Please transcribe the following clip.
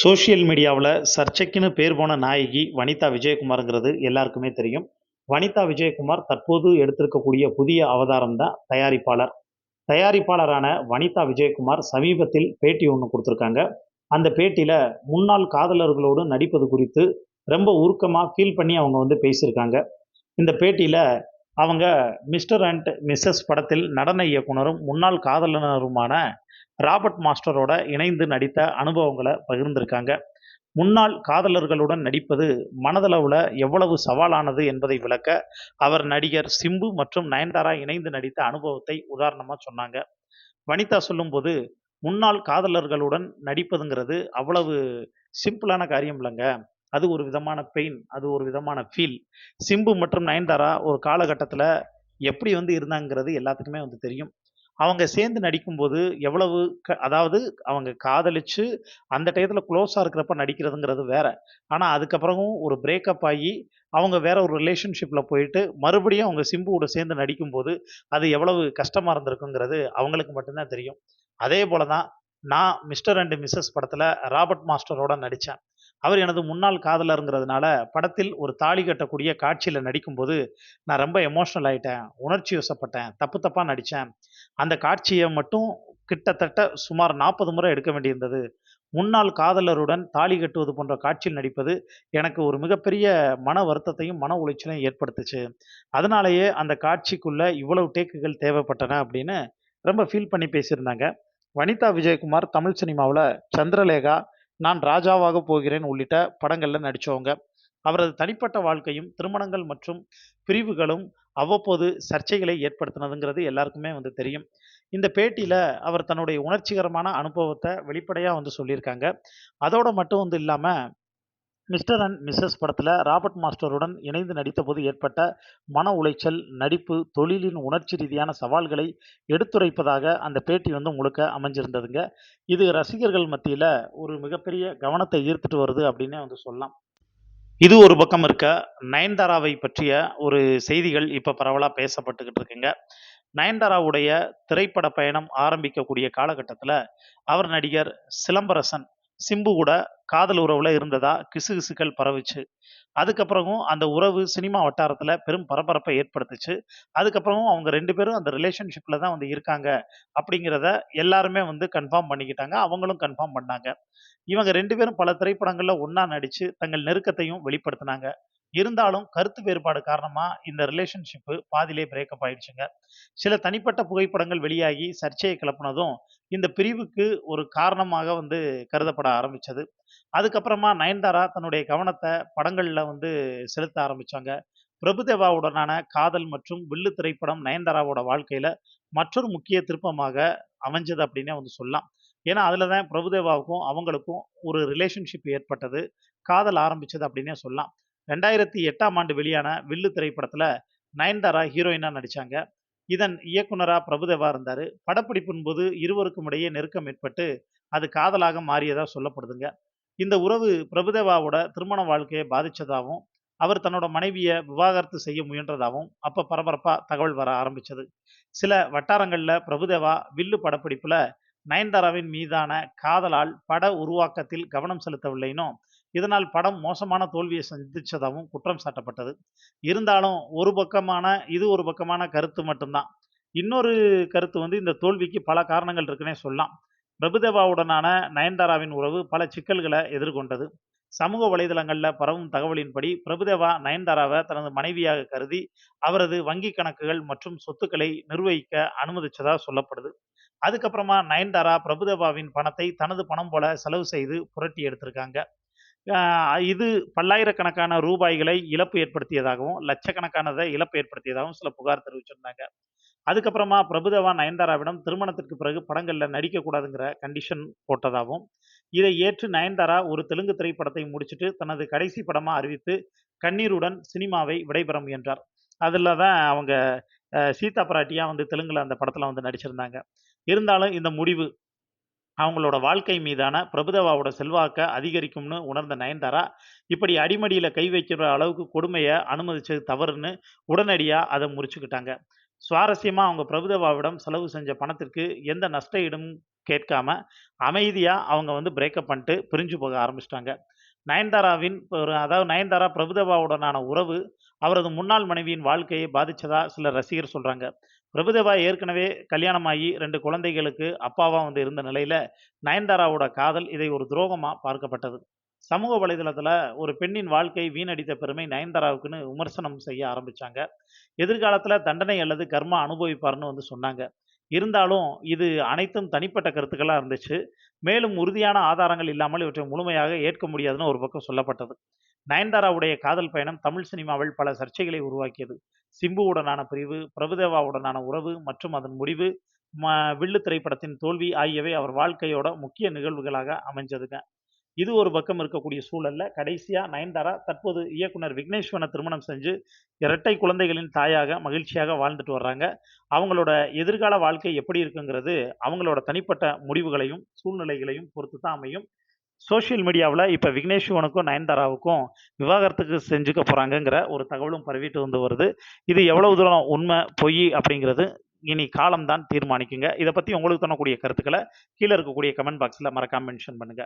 Social மீடியாவுல சர்ச்சைக்குன்னு பேர் போன நாயகி வனிதா விஜயகுமார்ங்கிறது எல்லாருக்குமே தெரியும். வனிதா விஜயகுமார் தற்போது எடுத்திருக்கக்கூடிய புதிய அவதாரம் தான் தயாரிப்பாளர். தயாரிப்பாளரான வனிதா விஜயகுமார் சமீபத்தில் பேட்டி ஒண்ணு குடுத்திருக்காங்க. அந்த பேட்டியில முன்னாள் காதலர்களோடு நடிப்பது குறித்து ரொம்ப உருக்கமா ஃபீல் பண்ணி அவங்க பேசியிருக்காங்க. இந்த பேட்டியில அவங்க மிஸ்டர் அண்ட் மிஸ்ஸஸ் படத்தில் நடன இயக்குனரும், முன்னாள் காதலருமான ராபர்ட் மாஸ்டரோட இணைந்து நடித்த அனுபவங்கள பகிர்ந்திருக்காங்க. முன்னாள் காதலர்களுடன் நடிப்பது மனதளவுல எவ்வளவு சவாலானது என்பதை விளக்க, அவர் நடிகர் சிம்பு மற்றும் நயன்தாரா இணைந்து நடித்த அனுபவத்தை உதாரணமா சொன்னாங்க. வனிதா சொல்லும்போது, முன்னாள் காதலர்களுடன் நடிப்பதுங்கிறது அவ்வளவு சிம்பிளான காரியம் இல்லங்க. அது ஒரு விதமான பெயின். அது ஒரு விதமான ஃபீல். சிம்பு மற்றும் நயன்தாரா ஒரு காலகட்டத்தில எப்படி இருந்தாங்கங்கிறது எல்லாத்துக்குமே தெரியும். அவங்க சேர்ந்து நடிக்கும்போது எவ்வளவு அதாவது அவங்க காதலிச்சு அந்த டயத்துல குளோஸா இருக்கிறப்ப நடிக்கிறதுங்கிறது வேற. ஆனா அதுக்கப்புறமும் ஒரு பிரேக்கப் ஆகி, அவங்க வேற ஒரு ரிலேஷன்ஷிப்ல போயிட்டு, மறுபடியும் அவங்க சிம்புவோட சேர்ந்து நடிக்கும்போது, அது எவ்வளவு கஷ்டமா இருந்திருக்குங்கிறது அவங்களுக்கு மட்டும் தான் தெரியும். அதே போல தான் நான் மிஸ்டர் அண்ட் மிஸ்ஸஸ் படத்துல ராபர்ட் மாஸ்டரோட நடிச்சேன். அவர் எனது முன்னாள் காதலர்ங்கிறதுனால, படத்தில் ஒரு தாலி கட்டக்கூடிய காட்சியில நடிக்கும்போது, நான் ரொம்ப எமோஷனல் ஆயிட்டேன். உணர்ச்சி வசப்பட்டேன். தப்பு தப்பா நடிச்சேன். அந்த காட்சிய மட்டும் கிட்டத்தட்ட சுமார் 40 முறை எடுக்க வேண்டியிருந்தது. முன்னாள் காதலருடன் தாலி கட்டுவது போன்ற காட்சியில் நடிப்பது, எனக்கு ஒரு மிகப்பெரிய மன வருத்தத்தையும், மன உளைச்சலையும் ஏற்படுத்துச்சு. அதனாலேயே அந்த காட்சிக்குள்ள இவ்வளவு டேக்குகள் தேவைப்பட்டன அப்படின்னு ரொம்ப ஃபீல் பண்ணி பேசியிருந்தாங்க. வனிதா விஜயகுமார் தமிழ் சினிமாவுல சந்திரலேகா, நான் ராஜாவாக போகிறேன் உள்ளிட்ட படங்கள்ல நடிச்சவங்க. அவரது தனிப்பட்ட வாழ்க்கையும், திருமணங்கள் மற்றும் பிரிவுகளும் அவ்வப்போது சர்ச்சைகளை ஏற்படுத்தினதுங்கிறது எல்லாருக்குமே தெரியும். இந்த பேட்டியில அவர் தன்னுடைய உணர்ச்சிகரமான அனுபவத்த வெளிப்படையா சொல்லியிருக்காங்க. அதோட மட்டும் இல்லாம, மிஸ்டர் அண்ட் மிஸ்ஸஸ் படத்துல ராபர்ட் மாஸ்டருடன் இணைந்து நடித்தபோது ஏற்பட்ட மன உளைச்சல், நடிப்பு, தொழிலின் உணர்ச்சி ரீதியான சவால்களை எடுத்துரைப்பதாக அந்த பேட்டி முழுக்க அமைஞ்சிருந்ததுங்க. இது ரசிகர்கள் மத்தியில ஒரு மிகப்பெரிய கவனத்தை ஈர்த்துட்டு வருது அப்படின்னே சொல்லலாம். இது ஒரு பக்கம் இருக்க, நயன்தாராவை பற்றிய ஒரு செய்திகள் இப்ப பரவலா பேசப்பட்டுக்கிட்டு இருக்குங்க. நயன்தாராவுடைய திரைப்பட பயணம் ஆரம்பிக்கக்கூடிய காலகட்டத்தில, அவர் நடிகர் சிலம்பரசன், சிம்பு கூட காதல் உறவுல இருந்ததா கிசுகிசுக்கள் பரவுச்சு. அதுக்கப்புறமும் அந்த உறவு சினிமா வட்டாரத்தில பெரும் பரபரப்பை ஏற்படுத்துச்சு. அதுக்கப்புறமும் அவங்க 2 பேரும் அந்த ரிலேஷன்ஷிப்ல தான் இருக்காங்க, அப்படிங்கிறத எல்லாருமே கன்ஃபார்ம் பண்ணிக்கிட்டாங்க. அவங்களும் கன்ஃபார்ம் பண்ணாங்க. இவங்க 2 பேரும் பல திரைப்படங்கள்ல ஒண்ணா நடிச்சு, தங்கள் நெருக்கத்தையும் வெளிப்படுத்துனாங்க. இருந்தாலும் கருத்து வேறுபாடு காரணமா இந்த ரிலேஷன்ஷிப் பாதியிலே பிரேக்கப் ஆயிடுச்சுங்க. சில தனிப்பட்ட புகைப்படங்கள் வெளியாகி சர்ச்சையை கிளப்புனதும், இந்த பிரிவுக்கு ஒரு காரணமாக கருதப்பட ஆரம்பிச்சது. அதுக்கப்புறமா நயன்தாரா தன்னுடைய கவனத்த படங்கள்ல செலுத்த ஆரம்பிச்சாங்க. பிரபுதேவாவுடனான காதல் மற்றும் வில்லு திரைப்படம் நயன்தாராவோட வாழ்க்கையில மற்றொரு முக்கிய திருப்பமாக அமைஞ்சது அப்படின்னே சொல்லலாம். ஏன்னா, அதுல தான் பிரபுதேவாவுக்கும், அவங்களுக்கும் ஒரு ரிலேஷன்ஷிப் ஏற்பட்டது. காதல் ஆரம்பிச்சது அப்படின்னே சொல்லலாம். 2008ஆம் ஆண்டு வெளியான வில்லு திரைப்படத்துல நயன்தாரா ஹீரோயினா நடிச்சாங்க. இதன் இயக்குனரா பிரபுதேவா இருந்தாரு. படப்பிடிப்பின் போது இருவருக்கும் இடையே நெருக்கம் ஏற்பட்டு, அது காதலாக மாறியதா சொல்லப்படுதுங்க. இந்த உறவு பிரபுதேவாவோட திருமண வாழ்க்கைய பாதிச்சதாவும், அவர் தன்னோட மனைவிய விவாகரத்து செய்ய முயன்றதாவும் அப்ப பரபரப்பா தகவல் வர ஆரம்பிச்சது. சில வட்டாரங்கள்ல பிரபுதேவா வில்லு படப்பிடிப்புல நயன்தாராவின் மீதான காதலால் பட உருவாக்கத்தில் கவனம் செலுத்தவில்லைன்னும், இதனால் படம் மோசமான தோல்வியை சந்திச்சதாகவும் குற்றம் சாட்டப்பட்டது. இருந்தாலும் இது ஒரு பக்கமான கருத்து மட்டும் தான். இன்னொரு கருத்து இந்த தோல்விக்கு பல காரணங்கள் இருக்குன்னே சொல்லலாம். பிரபுதேவாவுடனான நயன்தாராவின் உறவு பல சிக்கல்கள எதிர்கொண்டது. சமூக வலைதளங்கள்ல பரவும் தகவலின்படி, பிரபுதேவா நயன்தாராவ தனது மனைவியாக கருதி, அவரது வங்கி கணக்குகள் மற்றும் சொத்துக்களை நிர்வகிக்க அனுமதிச்சதா சொல்லப்படுது. அதுக்கப்புறமா நயன்தாரா பிரபுதேவாவின் பணத்தை தனது பணம் போல செலவு செய்து புரட்டி எடுத்திருக்காங்க. இது பல்லாயிரக்கணக்கான ரூபாய்களை இழப்பு ஏற்படுத்தியதாகவும், லட்சக்கணக்கானத இழப்பு ஏற்படுத்தியதாகவும் சில புகார் தெரிவிச்சிருந்தாங்க. அதுக்கப்புறமா பிரபுதேவா நயன்தாராவிடம் திருமணத்திற்கு பிறகு படங்கள்ல நடிக்கக்கூடாதுங்கிற கண்டிஷன் போட்டதாவும், இதை ஏற்று நயன்தாரா ஒரு தெலுங்கு திரைப்படத்தை முடிச்சுட்டு தனது கடைசி படமா அறிவித்து, கண்ணீருடன் சினிமாவை விடைபெற முயன்றார். அதுல தான் அவங்க சீதா பிராட்டியா தெலுங்குல அந்த படத்துல நடிச்சிருந்தாங்க. இருந்தாலும் இந்த முடிவு அவங்களோட வாழ்க்கை மீதான பிரபுதேவாவோட செல்வாக்க அதிகரிக்கும்னு உணர்ந்த நயன்தாரா, இப்படி அடிமடியில கை வைக்கிற அளவுக்கு கொடுமைய அனுமதிச்சது தவறுன்னு உடனடியா அத முறிச்சுக்கிட்டாங்க. சுவாரஸ்யமா அவங்க பிரபுதேவாவிடம் செலவு செஞ்ச பணத்திற்கு எந்த நஷ்ட ஈடும் கேட்காம அமைதியா அவங்க வந்து பிரேக்கப் பண்ணிட்டு பிரிஞ்சு போக ஆரம்பிச்சுட்டாங்க. நயன்தாராவின் அதாவது நயன்தாரா பிரபுதேவாவுடனான உறவு அவரது முன்னாள் மனைவியின் வாழ்க்கையை பாதிச்சதா சில ரசிகர் சொல்றாங்க. பிரபுதேவா ஏற்கனவே கல்யாணமாகி 2 குழந்தைகளுக்கு அப்பாவா வந்து இருந்த நிலையில, நயன்தாராவோட காதல் இதை ஒரு துரோகமா பார்க்கப்பட்டது. சமூக வலைதளத்துல ஒரு பெண்ணின் வாழ்க்கை வீணடித்த பெருமை நயன்தாராவுக்குன்னு விமர்சனம் செய்ய ஆரம்பிச்சாங்க. எதிர்காலத்துல தண்டனை அல்லது கர்மா அனுபவிப்பார்ன்னு வந்து சொன்னாங்க. இருந்தாலும் இது அனைத்தும் தனிப்பட்ட கருத்துக்களா இருந்துச்சு. மேலும் உறுதியான ஆதாரங்கள் இல்லாமல் இவற்றை முழுமையாக ஏற்க முடியாதுன்னு ஒரு பக்கம் சொல்லப்பட்டது. நயன்தாராவுடைய காதல் பயணம் தமிழ் சினிமாவில் பல சர்ச்சைகளை உருவாக்கியது. சிம்புவுடனான பிரிவு, பிரபுதேவாவுடனான உறவு மற்றும் அதன் முடிவு, வில்லு திரைப்படத்தின் தோல்வி ஆகியவை அவர் வாழ்க்கையோட முக்கிய நிகழ்வுகளாக அமைஞ்சதுங்க. இது ஒரு பக்கம் இருக்கக்கூடிய சூழல்ல, கடைசியா நயன்தாரா தற்போது இயக்குனர் விக்னேஸ்வரன திருமணம் செஞ்சு, இரட்டை குழந்தைகளின் தாயாக மகிழ்ச்சியாக வாழ்ந்துட்டு வர்றாங்க. அவங்களோட எதிர்கால வாழ்க்கை எப்படி இருக்குங்கிறது, அவங்களோட தனிப்பட்ட முடிவுகளையும், சூழ்நிலைகளையும் பொறுத்து தான் அமையும். சோசியல் மீடியாவுல இப்ப விக்னேஷ் சிவனுக்கும், நயன்தாராவுக்கும் விவாகரத்துக்கு செஞ்சுக்க போறாங்கங்கிற ஒரு தகவலும் பரவிட்டு வந்து வருது. இது எவ்வளவு தூரம் உண்மை, பொய் அப்படிங்கிறது இனி காலம் தான் தீர்மானிக்குங்க. இத பத்தி உங்களுக்கு தோணக்கூடிய கருத்துக்கள கீழ இருக்கக்கூடிய கமெண்ட் பாக்ஸ்ல மறக்காம மென்ஷன் பண்ணுங்க.